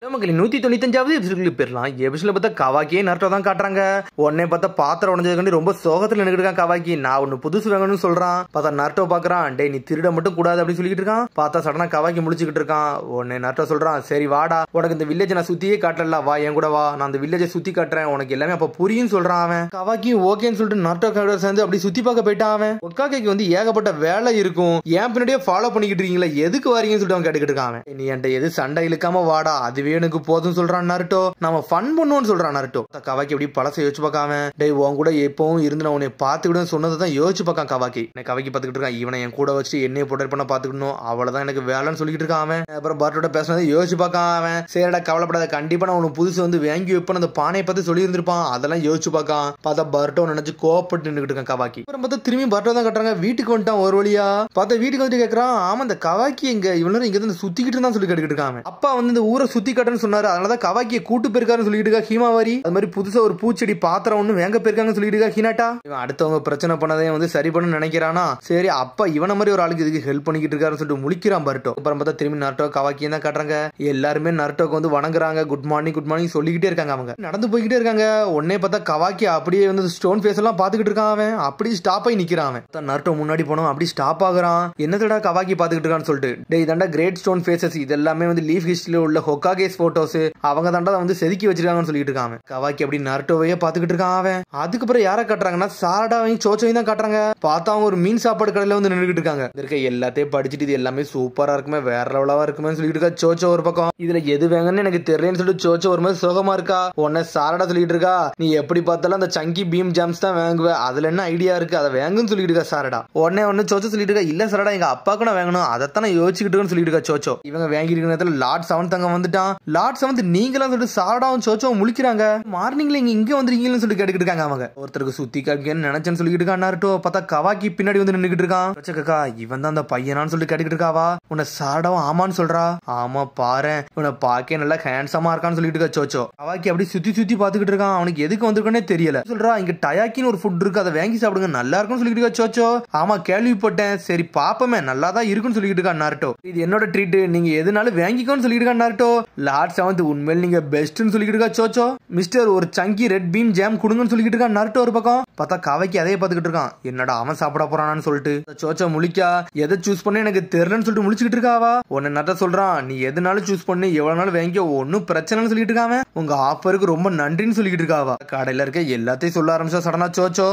நமக்கு 195வது எபிசோடுக்கு போயிடலாம். எபிசோட்ல பார்த்தா கவாக்கியே நருட்டோ தான் காட்டுறாங்க. உடனே பார்த்தா பாத்திரம் உடஞ்சதுக்காண்டி ரொம்ப சோகத்துல நின்னுட்டு இருக்கான் கவாக்கி. நான் ஒன்னு புதுசு வாங்கணும்னு சொல்றான். பார்த்தா நருட்டோ பாக்குறான். டே நீ திருட மட்டும் கூடாது அப்படின்னு சொல்லிட்டு இருக்கான். பார்த்தா சடனா கவாக்கி முடிச்சுக்கிட்டு இருக்கான். உடனே நருட்டோ சொல்றான், சரி வாடா, உனக்கு இந்த வில்லேஜ் நான் சுத்தியே காட்டல, வா என் கூட வா, நான் அந்த வில்லேஜை சுத்தி காட்டுறேன், உனக்கு எல்லாமே அப்ப புரியும் சொல்றான் அவன். கவாக்கி ஓகேன்னு சொல்லிட்டு நருட்டோ கூட சேர்ந்து அப்படி சுத்தி பார்க்க போயிட்டான் அவன். ஒக்காக்கைக்கு வந்து ஏகப்பட்ட வேலை இருக்கும், ஏன் பின்னாடியே ஃபாலோ பண்ணிக்கிட்டு இருக்கீங்களா, எதுக்கு வாரீங்கன்னு சொல்லிட்டு அவன் கேட்டுக்கிட்டு இருக்கான். நீ என்கிட்ட எது சண்டை இழுக்காம வாடா, அதுவே எனக்கு போதும் சொல்றான் நருட்டோ. நாம ஃபன் பண்ணுவோம்னு சொல்றான் நருட்டோ. கவாக்கி எப்படி பழச யோசிச்சு பார்க்காம, டேய் உன் கூட எப்பவும் இருந்து நான் உன்னை பார்த்துக்கிட்டு சொன்னதான் யோசிச்சு பார்க்கான் கவாக்கி. கவாக்கி பார்த்துக்கிட்டு இருக்கான், இவனை என் கூட வச்சு என்னைய போட்டர் பண்ண பாத்துக்கணும், அவ்வளவுதான் எனக்கு வேலைன்னு சொல்லிட்டு இருக்கான் அவன். அப்புறம் பார்ட்டோட பேசினதை யோசிச்சு பார்க்கான் அவன். சரிடா கவலைப்படாத, கண்டிப்பா நான் உனக்கு புதுசு வந்து வாங்கி வைப்பேன் அந்த பானையை பார்த்து சொல்லி இருந்திருப்பான், அதெல்லாம் யோசிச்சு பார்க்கான். பார்த்தா பர்ட்டோ நினைச்சு கோவப்பட்டு நின்றுட்டு இருக்கான் கவாக்கி. அப்புறம் பார்த்தா திரும்பி பர்ட்டோ தான் கட்டுறாங்க. வீட்டுக்கு வந்துட்டான் ஒரு வழியா. பார்த்தா வீட்டுக்கு வந்து கேட்கறான், ஆமா இந்த கவாக்கி எங்க இவ்வளவு இங்க இருந்து சுத்திக்கிட்டு இருந்தா சொல்லி கேட்டுக்கிட்டு இருக்கான். அப்பா வந்து இந்த ஊரை சுத்தி கட்டுன்னு சொன்னாரு, அதனாலதான் கவாக்கியை கூட்டு போயிருக்காருன்னு சொல்லிட்டு இருக்கா ஹீமாவாரி. அது மாதிரி புதுசா ஒரு பூச்செடி பாத்திரம் ஒண்ணு வேங்க போயிருக்காங்கன்னு சொல்லிட்டு இருக்கா ஹினாட்டா. இவன் அடுத்தவங்க பிரச்சனை பண்ணதே வந்து சரி பண்ணு நினைக்கிறானா. சரி அப்பா இவன மாதிரி ஒரு ஆளுக்கு இதுக்கு ஹெல்ப் பண்ணிக்கிட்டு இருக்காருன்னு சொல்லிட்டு முழிக்கிறான் பர்ட்டோ. அப்புறம் பார்த்தா திரும்பி நருட்டோ கவாக்கியும் தான் காட்டுறாங்க. எல்லாருமே நருட்டோக்கு வந்து வணங்குறாங்க, குட் மார்னிங் சொல்லிக்கிட்டே இருக்காங்க. அவங்க நடந்து போய்கிட்டே இருக்காங்க. உடனே பார்த்தா கவாக்கி அப்படியே வந்து ஸ்டோன் ஃபேஸ் எல்லாம் பாத்துக்கிட்டு இருக்கான் அவன். அப்படி ஸ்டாப் ஆகி நிக்கிறான் அவன். நருட்டோ முன்னாடி போனோம், அப்படி ஸ்டாப் ஆகுறான். என்னதடா கவாக்கி பாத்துக்கிட்டு இருக்கான்னு சொல்லிட்டு. டேய் இதாண்டா கிரேட் ஸ்டோன் ஃபேசஸ், இது எல்லாமே வந்து லீஃப் ஹிஸ்டரியில உள்ள ஹொக்காகேஸ் போட்டோஸ், அவங்க தாண்டா வந்து செதுக்கி வச்சிருக்காங்கன்னு சொல்லிட்டு இருக்காங்க. கவாக்கி அப்படி நருட்டோவையே பாத்துக்கிட்டு இருக்கான் அவன். அதுக்கப்புறம் யாரை காட்டுறாங்கன்னா சாரடாவையும் சோச்சோவையும் தான் காட்டுறாங்க. பார்த்தா அவங்க ஒரு மீன் சாப்பாடு கடையில வந்து நின்றுட்டு இருக்காங்க. இருக்க எல்லாத்தையும் படிச்சுட்டு இது எல்லாமே சூப்பரா இருக்குமே, வேற லெவலா இருக்குமே சொல்லிட்டு இருக்கா சோச்சோ ஒரு பக்கம். இதுல எது வேங்கன்னு எனக்கு தெரியலன்னு சொல்லிட்டு சோச்சோ ஒரு மாதிரி சோகமா இருக்கா. உடனே சாரடா சொல்லிட்டு இருக்கா, நீ எப்படி பார்த்தாலும் அந்த சங்கி பீம் ஜாம்ஸ் தான் வாங்குவேன், அதுல என்ன ஐடியா இருக்கு, அதை வேங்குன்னு சொல்லிட்டு இருக்கா சாரடா. உடனே சோச்சோ சொல்லிட்டு இருக்கா, இல்ல சாரடா எங்க அப்பாக்கு நான் வாங்கணும், அதைத்தான் நான் யோசிச்சுக்கிட்டு சொல்லிட்டு இருக்கா சோச்சோ. இவங்க வாங்கி இருக்கிற நேரத்துல லார்ட் 7 அங்க வந்துட்டான். லார்ட் 7 நீங்களாம் சொல்லிட்டு சாரடாவும் சோச்சோ முழிக்கிறாங்க. மார்னிங்ல இங்க வந்துருக்கீங்கன்னு சொல்லி கேட்டுக்கிட்டு இருக்காங்க. அவங்க ஒருத்தருக்கு சுத்தி காமிக்கன்னு நினைச்சேன்னு சொல்லிட்டு இருக்கான் நருட்டோ. பார்த்தா கவாக்கி பின்னாடி வந்து நின்னுக்கிட்டு இருக்கான். கக்கா இவன் தான் அந்த பையனான்னு சொல்லிட்டு கேட்டுக்கிட்டு இருக்காவா. உன்னை சாரடாவும் ஆமான்னு சொல்றா. ஆமா பாரு உன்னை பாக்க நல்லா ஹேண்ட்ஸமா இருக்கான்னு சொல்லிட்டு இருக்கா சோச்சோ. கவாக்கி அப்படி சுத்தி பாத்துக்கிட்டு இருக்கான். அவனுக்கு எதுக்கு வந்திருக்கானே தெரியல. சொல்றா இங்க டயாக்கின்னு ஒரு ஃபுட் இருக்கு, அதை வாங்கி சாப்பிடுங்க, நல்லா இருக்கும்னு சொல்லிட்டு இருக்கா சோச்சோ. ஆமா கேள்விப்பட்டேன், சரி பாப்பமே நல்லா தான் இருக்குன்னு சொல்லிட்டு இருக்கான் நருட்டோ. இது என்னோட ட்ரீட், நீங்க எதுனாலும் வாங்கிக்கோன்னு சொல்லிட்டு இருக்கான் நருட்டோ. லார்ட் 7 உண்மையில நீங்க பெஸ்ட்னு சொல்லிட்டு இருக்கா சோச்சோ. மிஸ்டர் ஒரு சங்கி ரெட் பீம் ஜாம் கொடுங்கன்னு சொல்லிட்டு இருக்கான் நருட்டோ ஒரு பக்கம். பார்த்தா கவாக்கி அதே பாத்துக்கிட்டு இருக்கான். என்னடா அவன் சாப்பிட போறான்னு சொல்லிட்டு சோச்சோ முழிக்கா. எதை சூஸ் பண்ண எனக்கு தெரியலன்னு சொல்லிட்டு முழிச்சுக்கிட்டு இருக்காவா. உன்னை நட்ட சொல்றான், நீ எதுனாலும் சூஸ் பண்ணி எவ்வளவு நாள் வாங்கிக்க, ஒன்னும் பிரச்சனைன்னு சொல்லிட்டு இருக்காங்க. உங்க ஆஃபருக்கு ரொம்ப நன்றின்னு சொல்லிட்டு இருக்காவா. கடையில இருக்க எல்லாத்தையும் சொல்ல ஆரம்பிச்சா சடனா சோச்சோ,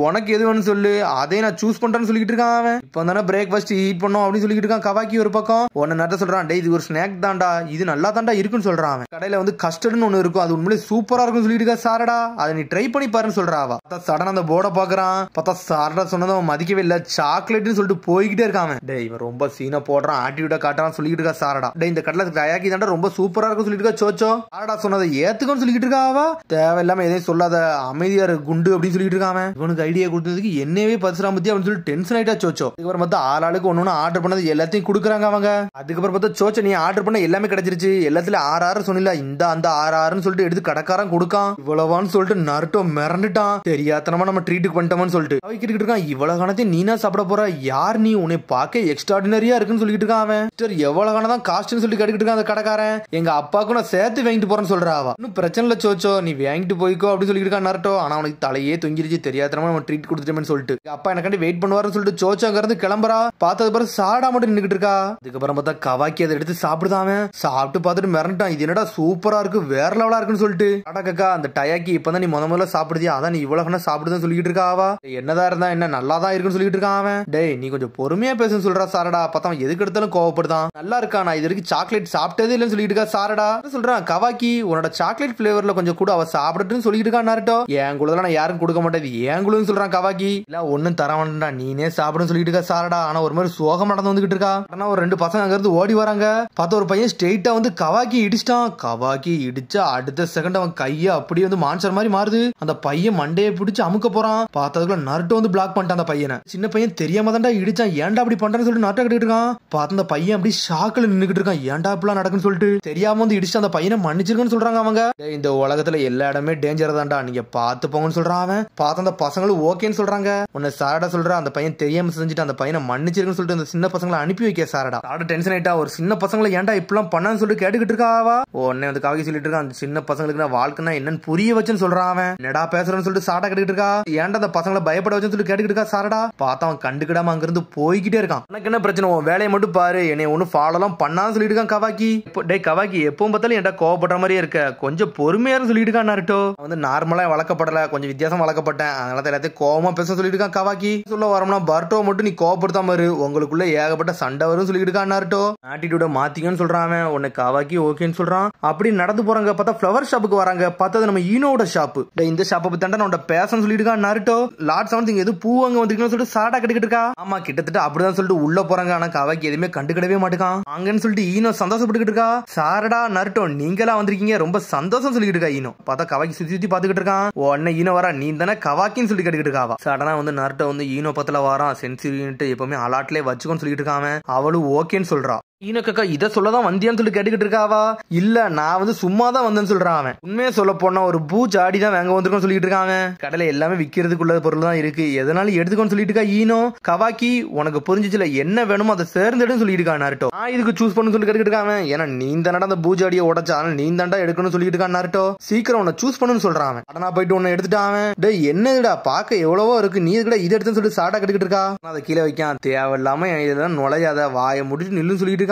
உனக்கு எது வேணும்னு சொல்லு, அதே நான் சூஸ் பண்றேன்னு சொல்லிட்டு இருக்கான் அவன். இப்போ தானே பிரேக்ஃபாஸ்ட் ஈட் பண்ணோம் அப்படின்னு சொல்லிட்டு இருக்கான் கவாக்கி ஒரு பக்கம். உன்னை நட்ட சொல்றான், டேய் இது ஒரு ஸ்நாக் தான்டா, இது நல்லா தான்டா இருக்குன்னு சொல்றான் அவன். கடையில வந்து கஸ்டர்ட்னு ஒன்னு இருக்கும், அது உண்மையிலே சூப்பரா இருக்கும்னு சொல்லிட்டு இருக்கா சாரடா, அதை நீ ட்ரை பண்ணி பாருன்னு சொல்றாவா. சடனா அந்த போர்டை பாக்குறான். பார்த்தா சாரடா சொன்னதும் மதிக்கவே இல்ல, சாக்லேட்னு சொல்லிட்டு போய்கிட்டே இருக்கான். டேய் இவன் ரொம்ப சீனா போடுறான், ஆட்டிடியூடா காட்டுறான்னு சொல்லிட்டு இருக்கா சாரடா. டேய் இந்த கடல டயாக்கி தாண்டா ரொம்ப சூப்பரா இருக்குன்னு சொல்லிட்டு இருக்கா சோச்சோ. சாரடா சொன்னதை ஏத்துக்கன்னு சொல்லிட்டு இருக்காவா. தேவையில்லாம எதையும் சொல்லாத அமைதியா குண்டு அப்படின்னு சொல்லிட்டு இருக்காம. இவனுக்கு ஐடியா கொடுத்ததுக்கு என்னவே பரிசுரா பத்தி அப்படின்னு சொல்லி டென்ஷன் ஆயிட்டா சோச்சோ. அதுக்கப்புறம் பார்த்தா ஆளாளுக்கு ஒன்னு ஆர்டர் பண்ணது எல்லாத்தையும் கொடுக்குறாங்க அவங்க. அதுக்கப்புறம் பார்த்தா சோச்சோ, நீ ஆர்டர் பண்ண எல்லாமே கிடைச்சிருச்சு, எல்லாத்துல 6 சொன்னில, இந்த அந்த 6 சொல்லிட்டு எடுத்து கடைக்காரன் கொடுக்கான். இவ்வளவான்னு சொல்லிட்டு நருட்டோ மிரண்டுட்டான். தெரியாதனமா நம்ம ட்ரீட்டுக்கு பண்ணிட்டோம்னு சொல்லிட்டு அவைக்கிட்டு இருக்கான். இவ்வளவு காணத்தையும் நீனா சாப்பிட போற, யார் நீ, உன்னை பார்க்க எக்ஸ்ட்ராடினரியா இருக்குன்னு சொல்லிட்டு இருக்கான் அவன். எவ்வளவு காணதான் காஸ்ட்னு சொல்லி கேட்டுக்கிட்டு இருக்கான் அந்த கடைக்காரன். எங்க அப்பாவுக்கு நான் சேர்த்து வாங்கிட்டு போறேன்னு சொல்றாவா. இன்னும் பிரச்சனை இல்ல சோச்சோ, நீ வாங்கிட்டு போய்க்கோ அப்படின்னு சொல்லிட்டு இருக்கான் நருட்டோ. ஆனா அவனுக்கு தலையே தொங்கிருச்சு, தெரியாதனமா நம்ம ட்ரீட் கொடுத்துட்டோம்னு சொல்லிட்டு அப்பா எனக்காண்டி வெயிட் பண்ணுவாருன்னு சொல்லிட்டு சோச்சோ அங்க இருந்து கிளம்புறா. பார்த்தது பிறகு சாரடா மட்டும் நின்னுக்கிட்டு இருக்கா. அதுக்கப்புறம் பார்த்தா கவாக்கி அதை எடுத்து சாப்பிடுதாம. சாப்பிட்டு பார்த்துட்டு மிரண்டான், இது என்னடா சூப்பரா இருக்கு, வேற லெவலா இருக்குன்னு சொல்லிட்டு. அடக்கா அந்த டயாக்கி இப்பதான் நீ முதல்ல சாப்பிடுதியா, அதான் நீ இவ்வளவு சாப்பிடுதுன்னு சொல்லிட்டு இருக்காவா. என்னதான் இருந்தா என்ன, நல்லாதான் இருக்குன்னு சொல்லிட்டு இருக்கான் அவன். டேய் நீ கொஞ்சம் பொறுமையா பேசுன்னு சொல்றா சாரடா. பார்த்தா அவன் எதுக்கு எடுத்தாலும் கோவப்படுதான். நல்லா இருக்கா, நான் இது வரைக்கும் சாக்லேட் சாப்பிட்டதே இல்லைன்னு சொல்லிட்டு இருக்கா சாரடா. சொல்றான் கவாக்கி உன்னோட சாக்லேட் பிளேவர்ல கொஞ்சம் கூட அவ சாப்பிட்டுன்னு சொல்லிட்டு இருக்கா நருட்டோ. என் குழுதான் நான் யாரும் கொடுக்க மாட்டேது, என் குழுன்னு சொல்றான் கவாக்கி. இல்ல ஒன்னும் தர வேண்டாம், நீனே சாப்பிடுன்னு சொல்லிட்டு இருக்கா சாரடா. ஆனா ஒரு மாதிரி சோகம் நடந்து வந்துகிட்டு இருக்கா. ஆனா ஒரு 2 பசங்க அங்க இருந்து ஓடி வராங்க. பார்த்தா ஒரு பையன் ஸ்ட்ரெயிட்டா வந்து கவாக்கி இடிச்சிட்டான். கவாக்கி இடிச்சா அடுத்த செகண்ட் அவன் கைய அப்படியே வந்து மான்ஸ்டர் மாதிரி மாறுது. அந்த பையன் மண்டையை பிடிச்சு அமுக்க போறான். பார்த்ததுக்குள்ள நருட்டோ வந்து பிளாக் பண்ணிட்டான் அந்த பையனை. சின்ன பையன் தெரியாம தான்டா இடிச்சான், ஏன்டா அப்படி பண்றேன்னு சொல்லிட்டு நருட்டோ கிட்ட இருக்கான். பார்த்த அந்த பையன் அப்படி ஷாக்ல நின்னுக்கிட்டு இருக்கான், ஏன்டா இப்படிலாம் நடக்குன்னு சொல்லிட்டு. தெரியாம வந்து இடிச்சு அந்த பையனை மன்னிச்சிருக்கன்னு சொல்றாங்க அவங்க. இந்த உலகத்துல எல்லா இடமே டேஞ்சர் தான்டா, நீங்க பாத்து போங்கன்னு சொல்றான் அவன். பார்த்த அந்த பசங்களும் ஓகேன்னு சொல்றாங்க. உன்னை சாரடா சொல்ற, அந்த பையன் தெரியாம செஞ்சுட்டு அந்த பையனை மன்னிச்சிருக்குன்னு சொல்லிட்டு அந்த சின்ன பசங்களை அனுப்பி வைக்க சாரடா. சாரடா டென்ஷன் ஆயிட்டா, ஒரு சின்ன பசங்களை ஏன்டா இப்பெல்லாம் பண்ணான்னு சொல்லிட்டு கேட்டுக்கிட்டு இருக்காவா. உடனே வந்து கவாக்கி சொல்லிட்டு இருக்கா, அந்த சின்ன பசங்களுக்கு நான் வாழ்க்கைனா என்னன்னு புரிய வச்சுன்னு சொல்றான். அவன் என்னடா பேசுறேன்னு சொல்லிட்டு சாட்டா கேட்டுட்டு இருக்கா. ஏன்டா அந்த பசங்களை பயப்பட வச்சுன்னு சொல்லி கேட்டுக்கிட்டு இருக்கா. சாரடா பார்த்தா அவன் கண்டுக்கிடாம அங்கிருந்து போய்கிட்டே இருக்கான். எனக்கு என்ன பிரச்சனை, உன் வேலையை மட்டும் பாரு, என்னை ஒன்னும் ஃபாலோ எல்லாம் பண்ணான்னு சொல்லிட்டு இருக்கான் கவாக்கி. டே கவாக்கி எப்பவும் பார்த்தாலும் என்கிட்ட கோவப்படுற மாதிரியே இருக்க, கொஞ்சம் பொறுமையா சொல்லிட்டு இருக்கான் நாருட்டோ. வந்து நார்மலா வளர்க்கப்படல, கொஞ்சம் வித்தியாசம் வளர்க்கப்பட்டேன், அதனால எல்லாத்தையும் கோவமா பேச சொல்லிட்டு இருக்கான் கவாக்கி. சொல்ல வரோம்னா பர்ட்டோ மட்டும் நீ கோவப்படுத்தாம இரு, உங்களுக்குள்ள ஏகப்பட்ட சண்டை வரும் சொல்லிட்டு இருக்கான் நாருட்டோ. ஆட்டிடியூட மாத்திக்கன்னு சொல்றான். உன்னை கவாக்கி ஓகேன்னு சொல்றான். அப்படி நடந்து போறாங்க. பார்த்தா ஃப்ளவர் ஷாப்புக்கு வராங்க. பார்த்தது நம்ம ஈனோட ஷாப்பு. இந்த ஷாப்பை பத்தி தான் உன்ட பேசன்னு சொல்லிட்டு இருக்கான் நாருட்டோ. லார்ட் செவன்த் இங்க எது பூ அங்க வந்திருக்கணும்னு சொல்லிட்டு சாடா கட்டிக்கிட்டு இருக்கா. ஆமா கிட்டத்தட்ட அப்படிதான் சொல்லிட்டு உள்ள போறாங்க. ஆனா கவாக்கி எதுவுமே கண்டுக்கிடவே மாட்டேங்கான். அங்கன்னு சொல்லிட்டு ஈனோ சந்தோஷப்பட்டுக்கிட்டு இருக்கா. சாரடா நருட்டோ நீங்களா வந்திருக்கீங்க, ரொம்ப சந்தோஷம் சொல்லிட்டு இருக்கா ஈனோ. பார்த்தா கவாக்கி சுத்தி சுத்தி பாத்துக்கிட்டு இருக்கான். உடனே ஈனோ வரா, நீ தானே கவாக்கின்னு சொல்லி கேட்டுக்கிட்டு இருக்காவா. சடனா வந்து நருட்டோ வந்து ஈனோ பத்துல வாரான். சென்சிட்டிவ்ட்டு எப்பவுமே அலாட்லயே வச்சுக்கோன்னு சொல்லிட்டு இருக்கான். அவளும் ஓகேன்னு சொல்றா. ஈனோக்கா இதை சொல்லதான் வந்தியான்னு சொல்லி கேட்டுக்கிட்டு இருக்காவா. இல்ல நான் வந்து சும்மா தான் வந்தேன்னு சொல்றான். அவன் உண்மையை சொல்ல போனா ஒரு பூ சாடி தான் வாங்க வந்திருக்கோன்னு சொல்லிட்டு இருக்கான். கடையில எல்லாமே விக்கிறதுக்குள்ள பொருள் தான் இருக்கு, எதனாலும் எடுத்துக்கோன்னு சொல்லிட்டு இருக்கா ஈனோ. கவாக்கி உனக்கு புரிஞ்சிச்சுல, என்ன வேணுமோ அதை சேர்ந்துடுன்னு சொல்லிட்டு இருக்கான் நாருட்டோ. நான் இதுக்கு சூஸ் பண்ணு சொல்லி கேட்டுக்கிட்டு இருக்கான். ஏன்னா நீ தானடா அந்த பூஜாடியை உடைச்சா, நீ தாண்டா எடுக்கணும்னு சொல்லிட்டு இருக்கான் நாருட்டோ. சீக்கிரம் உன்னை சூஸ் பண்ணுன்னு சொல்றான். அடனா போயிட்டு உன்னை எடுத்துட்டான். டே என்னடா பாக்க எவ்வளவோ இருக்கு, நீ கூட இதை எடுத்துன்னு சொல்லிட்டு சாட்டா கட்டுக்கிட்டு இருக்கா. அதை கீழே வைக்கான், தேவையில்லாம இதெல்லாம் நுழையாத, வாயை முடிச்சு நில்லுன்னு சொல்லிட்டு இருக்கான்.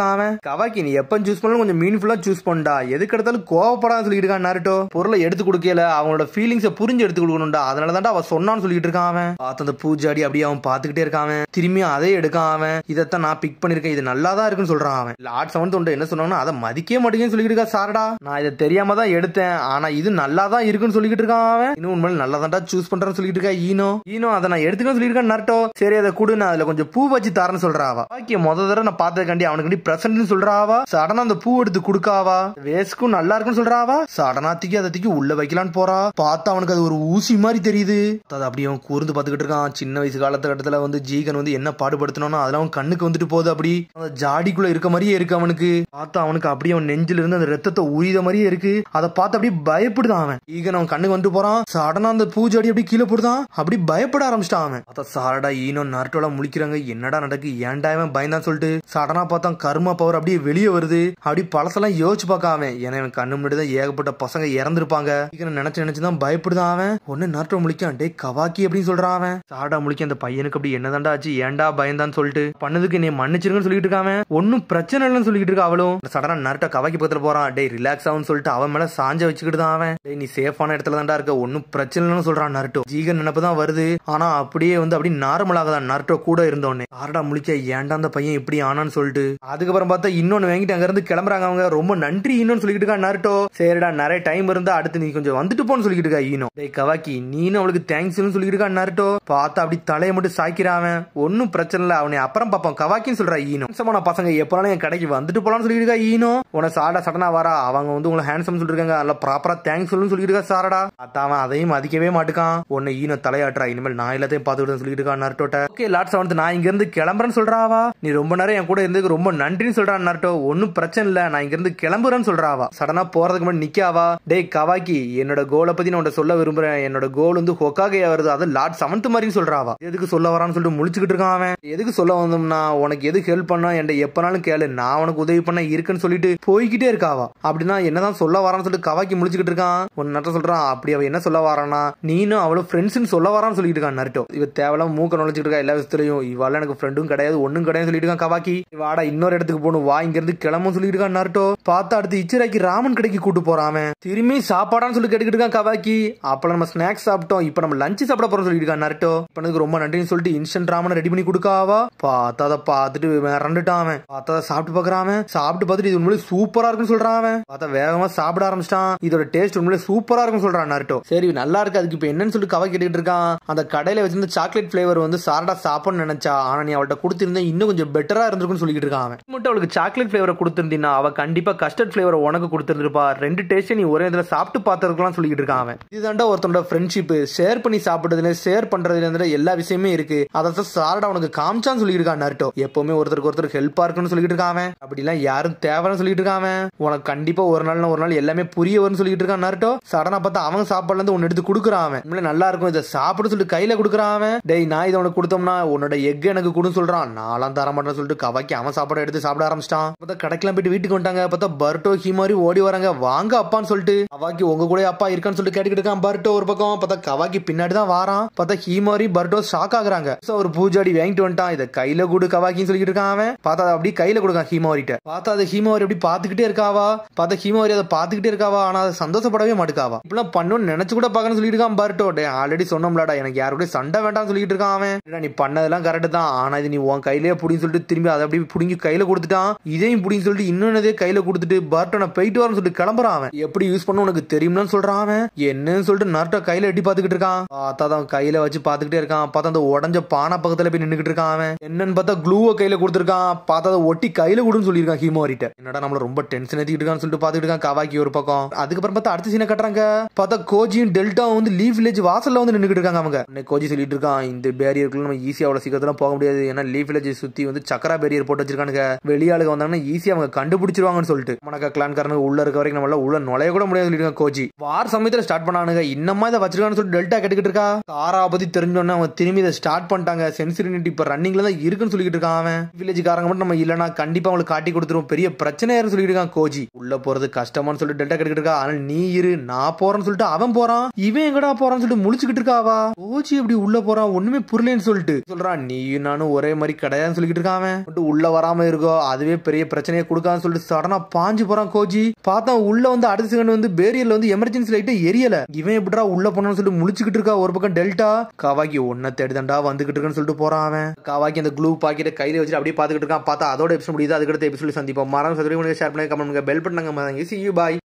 கவாக்கி நீ எப்ப சூஸ் பண்ணாலும் கொஞ்சம் மீன்ஃபுல்லா சூஸ் பண்ணா, எதுக்கு எடுத்தாலும் கோவப்படாத சொல்லிட்டு இருக்கான் நாருட்டோ. பொருளை எடுத்து கொடுக்கல, அவங்களோட ஃபீலிங்ஸை புரிஞ்சு எடுத்து கொடுக்கணும்டா, அதனால தான் அவன் சொன்னான்னு சொல்லிட்டு இருக்கான். அவன் பார்த்து அந்த பூஜாடி அப்படியே அவன் பாத்துக்கிட்டே இருக்கான். திரும்பி அதே எடுக்கான். அவன் இதைத்தான் நான் பிக் பண்ணிருக்கேன், இது நல்லா தான் இருக்குன்னு சொல்றான். அவன் லார்ட் செவன்த் உண்டு என்ன சொன்னாங்கன்னா அதை மதிக்கவே மாட்டேங்குன்னு சொல்லிட்டு இருக்கா. சாரடா நான் இதை தெரியாம தான் எடுத்தேன், ஆனா இது நல்லா தான் இருக்குன்னு சொல்லிட்டு இருக்கான். அவன் இன்னும் உண்மையில நல்லா தான்டா சூஸ் பண்றேன்னு சொல்லிட்டு இருக்கா ஈனோ. அதை நான் எடுத்துக்கன்னு சொல்லிட்டு இருக்கேன் நாருட்டோ. சரி அதை கூட நான் அதுல கொஞ்சம் பூ வச்சு தரேன்னு சொல்றாவா. பாக்கிய முத தடவை நான் பார்த்ததுக்காண்டி அவனுக்கு பிரசன்ட்னு சொல்றாவா. சடனா அந்த பூ எடுத்து குடுக்காவா. வேஸ்க்கும் நல்லா இருக்குன்னு சொல்றாவா. சடனா தூக்கி அதை தூக்கி உள்ள வைக்கலான்னு போறா. பார்த்தா அவனுக்கு அது ஒரு ஊசி மாதிரி தெரியுது. அது அப்படியே அவன் கூர்ந்து பாத்துக்கிட்டு இருக்கான். சின்ன வயசு காலத்துல வந்து ஜீகன் வந்து என்ன பாடுபடுத்தணும்னா அதெல்லாம் அவன் கண்ணுக்கு வந்துட்டு போகுது. அப்படி அந்த ஜாடிக்குள்ள இருக்க மாதிரியே இருக்கு அவனுக்கு. பார்த்தா அவனுக்கு அப்படியே அவன் நெஞ்சில இருந்து அந்த ரத்தத்தை உரித மாதிரியே இருக்கு. அதை பார்த்து அப்படியே பயப்படுதான் அவன். ஈகன் அவன் கண்ணுக்கு வந்துட்டு போறான். சடனா அந்த பூஜாடி அப்படி கீழே போடுதான். அப்படி பயப்பட ஆரம்பிச்சிட்டான் அவன். பார்த்தா சாரடா ஈனோ நாருட்டோல முழிக்கிறாங்க. என்னடா நடக்கு, ஏன்டா அவன் பயந்தான் சொல்லிட்டு. சடனா பார்த்தா கர்மா பவர் அப்படியே வெளியே வருது. அப்படி பழசெல்லாம் யோசிச்சு பார்க்காம, ஏன்னா அவன் கண்ணு முன்னாடி தான் ஏகப்பட்ட பசங்க இறந்துருப்பாங்க. நினைச்சுதான் பயப்படுதான் அவன். ஒன்னு நாட்டோ முழிக்கான். டே கவாக்கி அப்படின்னு சொல்றான் அவன். சாடா முழிக்க அந்த பையனுக்கு அப்படி என்னதான்டா ஆச்சு, ஏன்டா பயந்தான்னு சொல்லிட்டு பண்ணதுக்கு நீ மன்னிச்சிருங்கன்னு சொல்லிட்டு இருக்கான். ஒன்னும் பிரச்சனை இல்லைன்னு சொல்லிட்டு இருக்கா அவளும். சடனா நாட்டோ கவாக்கி பக்கத்துல போறான். டே ரிலாக்ஸ் ஆகும்னு சொல்லிட்டு அவன் மேல சாஞ்ச வச்சுக்கிட்டு தான் அவன். டே நீ சேஃபான இடத்துல தான்டா இருக்க, ஒன்னும் பிரச்சனை இல்லைன்னு சொல்றான் நாருட்டோ. ஜீகன் நினைப்புதான் வருது, ஆனா அப்படியே வந்து அப்படி நார்மலாகதான் நாருட்டோ கூட இருந்தோடனே. சாரடா முழிக்க ஏன்டா அந்த பையன் இப்படி ஆனான்னு சொல்லிட்டு. அதுக்கப்புறம் பார்த்தா இன்னொன்னு வாங்கிட்டு அங்க இருந்து கிளம்புறாங்க அவங்க. ரொம்ப நன்றி இன்னும் சொல்லிட்டு இருக்கா நாருட்டோ. சரிடா நிறைய டைம் இருந்தா அடுத்து நீ கொஞ்சம் வந்துட்டு போன்னு சொல்லிட்டு இருக்கா ஈனோ. டேய் கவாக்கி நீனும் அவளுக்கு தேங்க்ஸ் சொல்லிட்டு இருக்கா நாருட்டோ. பார்த்தா அப்படி தலையை மட்டும் சாய்க்கிறான். ஒன்னும் பிரச்சனை இல்ல, அவனை அப்புறம் பாப்பான் கவாக்கின்னு சொல்றா ஈனோ. ஹேண்ட்ஸமான பசங்க எப்பனாலும் என் கடைக்கு வந்துட்டு போலான்னு சொல்லிட்டு இருக்கா ஈனோ. உன சாரடா சடனா வரா, அவங்க வந்து உங்களை ஹேண்ட்ஸம் சொல்லிருக்காங்க, அதெல்லாம் ப்ராப்பரா தேங்க்ஸ் சொல்லிட்டு இருக்கா சாரடா. அவன் அதையும் மதிக்கவே மாட்டுக்கான். உன்னை ஈனோ தலையாட்டுறா, இனிமேல் நான் எல்லாத்தையும் பாத்துக்கிட்டு சொல்லிட்டு இருக்கா நாருட்டோட்ட. ஓகே லார்ட் செவன்த் நான் இங்க இருந்து கிளம்புறேன்னு சொல்றாவா. நீ ரொம்ப நேரம் என் கூட இருந்ததுக்கு ரொம்ப நன்றின்னு சொல்றான் நாருட்டோ. ஒன்னும் பிரச்சனை இல்ல, நான் இங்க இருந்து கிளம்புறேன்னு சொல்றாவா. சடனா போறதுக்கு முன்னாடி நிக்காவா. டே கவாக்கி என்னோட கோலை பத்தி நான் சொல்ல விரும்புறேன். என்னோட கோல் வந்து ஹொக்காகையா வருது, அது லார்ட் செவன்த் மாதிரி சொல்றாவா. எதுக்கு சொல்ல வரான்னு சொல்லிட்டு முழிச்சுக்கிட்டு இருக்கான் அவன். எதுக்கு சொல்ல வந்தோம்னா உனக்கு எது ஹெல்ப் பண்ணா என்கிட்ட எப்பனாலும் கேளு, நான் உனக்கு உதவி பண்ண இருக்குன்னு சொல்லிட்டு போய்கிட்டே இருக்காவா. அப்படின்னா என்னதான் சொல்ல வரான்னு சொல்லிட்டு கவாக்கி முழிச்சுக்கிட்டு இருக்கான். ஒரு நேரத்தை சொல்றான், அப்படி அவ என்ன சொல்ல வரானா, நீனும் அவளும் ஃப்ரெண்ட்ஸ்னு சொல்ல வரான்னு சொல்லிட்டு இருக்கான் நருட்டோ. இவ தேவையில்லாம மூக்க நுழைச்சிட்டு இருக்கா எல்லா விஷயத்திலையும். இவால எனக்கு ஃப்ரெண்டும் கிடையாது ஒன்னும் கிடையாது சொல்லிட்டு இருக்கான் கவாக்கி. வாடா இன்னொரு இடத்துக்கு போகணும், வா இங்க இருந்து கிளம்பும் சொல்லிட்டு இருக்கான் நருட்டோ. பார்த்தா அடுத்து இச்சிராக்கி ராமன் கடைக்கு கூட்டு போறாம. திரும்பி சாப்பாடான்னு சொல்லி கேட்டுக்கிட்டு இருக்கான் கவாக்கி. அப்ப நம்ம ஸ்நாக்ஸ் சாப்பிட்டோம், இப்ப நம்ம லஞ்ச் சாப்பிட போறோம் சொல்லிட்டு இருக்கான் நருட்டோ. பண்ணதுக்கு ரொம்ப நன்றின்னு சொல்லிட்டு இன்ஸ்டன்ட் ராமன் ரெடி பண்ணி கொடுக்காவா. பார்த்தா அதை பார்த்துட்டு மிரண்டுட்டான் அவன். பார்த்தா சாப்பிட்டு பாக்குறான். சாப்பிட்டு பார்த்துட்டு இது உண்மையிலே சூப்பரா இருக்குன்னு சொல்றான் அவன். பார்த்தா வேகமா சாப்பிட ஆரம்பிச்சிட்டான். இதோட டேஸ்ட் உண்மையிலே சூப்பரா இருக்குன்னு சொல்றான் நருட்டோ. சரி நல்லா இருக்கு, அதுக்கு இப்ப என்னன்னு சொல்லிட்டு கவா கேட்டுக்கிட்டு இருக்கான். அந்த கடையில வச்சிருந்த சாக்லேட் பிளேவர் வந்து சாரடா சாப்பிடணும்னு நினைச்சா, ஆனா நீ அவள்கிட்ட கொடுத்திருந்தா இன்னும் கொஞ்சம் பெட்டரா இருந்திருக்குன்னு சொல்லிட்டு இருக்கான் அவன். மட்டும் அவளுக்கு சாக்லேட் பிளேவரை கொடுத்திருந்தீங்கன்னா அவ கண்டிப்பா கஸ்டர்ட் பிளேவரை உனக்கு கொடுத்திருப்பா. ரெண்டு டேஸ்ட் நீ ஒரே இதுல சாப்பிட்டு பார்த்திருக்கலாம் சொல்லிட்டு இருக்கான் அவன். இதுதான்டா ஒருத்தனோட ஃப்ரெண்ட்ஷிப். ஷேர் பண்ணி சாப்பிடுறதுல ஷேர் பண்றதுல எல்லா விஷயமே இருக்கு. அதை சாரடா உனக்கு காமிச்சான்னு சொல்லிட்டு இருக்கான் நருட்டோ. எப்பவுமே ஒருத்தருக்கு ஒருத்தர் ஹெல்ப்பா இருக்குன்னு சொல்லிட்டு இருக்கான். அப்படிலாம் யாரும் யாரும் தேவைன்னு சொல்லிட்டு இருக்கான். உனக்கு கண்டிப்பா ஒரு நாள் எல்லாமே புரிய வரும்னு சொல்லிட்டு இருக்கான் நருட்டோ. சடனா பார்த்தா அவன் சாப்பாடுல இருந்து ஒன்னு எடுத்து குடுக்குறான். நல்லா இருக்கும் இதை சாப்பிட சொல்லிட்டு கையில குடுக்குறான். டேய் நான் இதை உனக்கு கொடுத்தோம்னா உன்னோட எக் எனக்கு கொடுன்னு சொல்றான். நான்லாம் தர மாட்டேன்னு சொல்லிட்டு கவாக்கி அவன் சாப்பாடு எடுத்து சாப்பிட ஆரம்பிச்சிட்டான். பார்த்தா கடைக்கெல்லாம் போயிட்டு வீட்டுக்கு வந்துட்டாங்க. பார்த்தா பர்ட்டோ ஹிமாரி ஓடி வராங்க. வாங்க அப்பான்னு சொல்லிட்டு கவாக்கி உங்க கூட அப்பா இருக்கான்னு சொல்லிட்டு கேட்டுக்கிட்டு இருக்கான் பர்ட்டோ ஒரு பக்கம். பார்த்தா கவாக்கி பின்னாடி தான் வாரான். பார்த்தா ஹிமாரி பர்ட்டோ ஷாக் ஆகுறாங்க. ஒரு பூஜாடி வாங்கிட்டு வந்துட்டான். இதை கையில கொடு கவாக்கின்னு சொல்லிட்டு இருக்கான் அவன். பார்த்தா அப்படி கையில கொடுக்கான் ஹிமாரிட்ட. பார்த்தா அது ஹிமாரி எப்படி பாத்துக்கிட்டே இருக்காவா. பார்த்தா ஹிமாரி அதை பாத்துக்கிட்டே இருக்காவா. ஆனா அதை சந்தோஷப்படவே மாட்டுக்காவா. இப்பெல்லாம் பண்ணணும்னு நினைச்சு கூட பாக்கணும்னு சொல்லிட்டு இருக்கான் பர்ட்டோ. ஆல்ரெடி சொன்னோம்லடா எனக்கு யாருடைய சண்டை வேண்டாம்னு சொல்லிட்டு இருக்கான் அவன். நீ பண்ணதெல்லாம் கரெக்ட் தான். ஆனா இது நீ உன் கையிலேயே புடின்னு சொல்லிட்டு திரும்பி அதை அப்படி புடிங்கி கையில கொடுத்துட்டான். இதையும் புடின்னு சொல்லிட்டு இன்னொன்னதே கையில கொடுத்துட்டு பர்ட்டோனை போயிட்டு வரன்னு சொல்லிட்டு கிளம்புறான் அவன். எப்படி யூஸ் பண்ண உனக்கு தெரியும்னு சொல்றான் அவன். என்னன்னு சொல்லிட்டு நருட்டோ கையில எட்டி பாத்துக்கிட்டு இருக்கான். பார்த்தா தான் கையில வச்சு பாத்துக்கிட்டே இருக்கான். பார்த்தா அந்த உடஞ்ச பானை பக்கத்துல போய் நின்னுக்கிட்டு இருக்கான் அவன். என்னன்னு பார்த்தா க்ளூவை கையில கொடுத்துருக்கான். பார்த்தா அதை ஒட்டி கையில கொடுன்னு சொல்லியிருக்கான் ஹிமாரிட்ட. என்னடா நம்மள ரொம்ப டென்ஷன் ஏத்திக்கிட்டு இருக்கான்னு சொல்லிட்டு பாத்துக்கிட்டு இருக்கான் கவாக்கி ஒரு பக்கம். அதுக்கப்புறம் பார்த்தா அடுத்த சீனை கட்டுறாங்க. பார்த்தா கோஜியும் டெல்டாவும் வந்து லீஃப் வில்லேஜ் வாசல்ல வந்து நின்னுக்கிட்டு இருக்காங்க அவங்க. கோஜி சொல்லிட்டு இருக்கான் இந்த பேரியருக்குள்ள நம்ம ஈஸியா அவ்வளவு சீக்கிரத்துல போக முடியாது. ஏன்னா லீஃப் வில்லேஜ் சுத்தி வந்து சக்கரா பேரியர் போட்டு வச்சிருக்கானுங்க. வெளியாளுங்க வந்தாங்கன்னா ஈஸியா அவங்க கண்டுபிடிச்சிருவாங்கன்னு சொல்லிட்டு மனக்கா கிளான்காரனுக்கு உள்ள இருக்க வரைக்கும் நம்மளால உள்ள நுழைய கூட முடியாது சொல்லிட்டு கோஜி வார் சமயத்துல ஸ்டார்ட் பண்ணானுங்க. இன்னமா இதை வச்சிருக்கான்னு சொல்லிட்டு டெல்டா கேட்டுக்கிட்டு இருக்கா. காரா பத்தி தெரிஞ்சோன்னு அவங்க திரும்பி இதை ஸ்டார்ட் பண்ணிட்டாங்க. சென்சிரிட்டி இப்ப ரன்னிங்ல தான் இருக்குன்னு சொல்லிட்டு இருக்கான் அவன். வில்லேஜ்காரங்க மட்டும் நம்ம இல்லனா கண்டிப்பா அவங்களுக்கு காட்டி கொடுத்துரும். பெரிய பிரச்சனை சொல்லிட்டு இருக்கான் கோஜி. உள்ள போறது கஷ்டமான்னு சொல்லிட்டு டெல்டா கேட்டுக்கிட்டு இருக்கா. ஆனால் நீ இரு நான் போறேன்னு சொல்லிட்டு அவன் போறான். இவன் எங்கடா போறான்னு சொல்லிட்டு முழிச்சுக்கிட்டு இருக்காவா. கோஜி எப்படி உள்ள போறான் ஒண்ணுமே புரியலன்னு சொல்லிட்டு சொல்றான். நீயும் நானும் ஒரே மாதிரி கிடையாதுன்னு சொல்லிட்டு இருக்கான் அவன். உள்ள வராம இருக்கோ அதுவே பெரிய பிரச்சனையை கொடுக்கான்னு சொல்லிட்டு சடனா பாஞ்சு போறான் கோஜி. பார்த்தா உள்ள வந்து அடுத்த செகண்ட் வந்து பேரியர்ல வந்து எமர்ஜென்சி லைட் எரியல. இவன் எப்படிடா உள்ள போனான்னு சொல்லிட்டு முழிச்சுக்கிட்டு இருக்கா ஒரு பக்கம் டெல்டா. கவாக்கி ஒன்ன தேடிதாண்டா வந்துகிட்டு இருக்குன்னு சொல்லிட்டு போறான் அவன். கவாக்கி அந்த க்ளூ பாக்கெட்டை கையில வச்சுட்டு அப்படியே பாத்துக்கிட்டு இருக்கான். பார்த்தா அதோட எபிசோட் முடியுது. அதுக்கடுத்த எபிசோட் சந்திப்போம். மறந்து ஷேர் பண்ணி கமெண்ட் பண்ணுங்க. பெல் பட்டனுங்க. See you bye.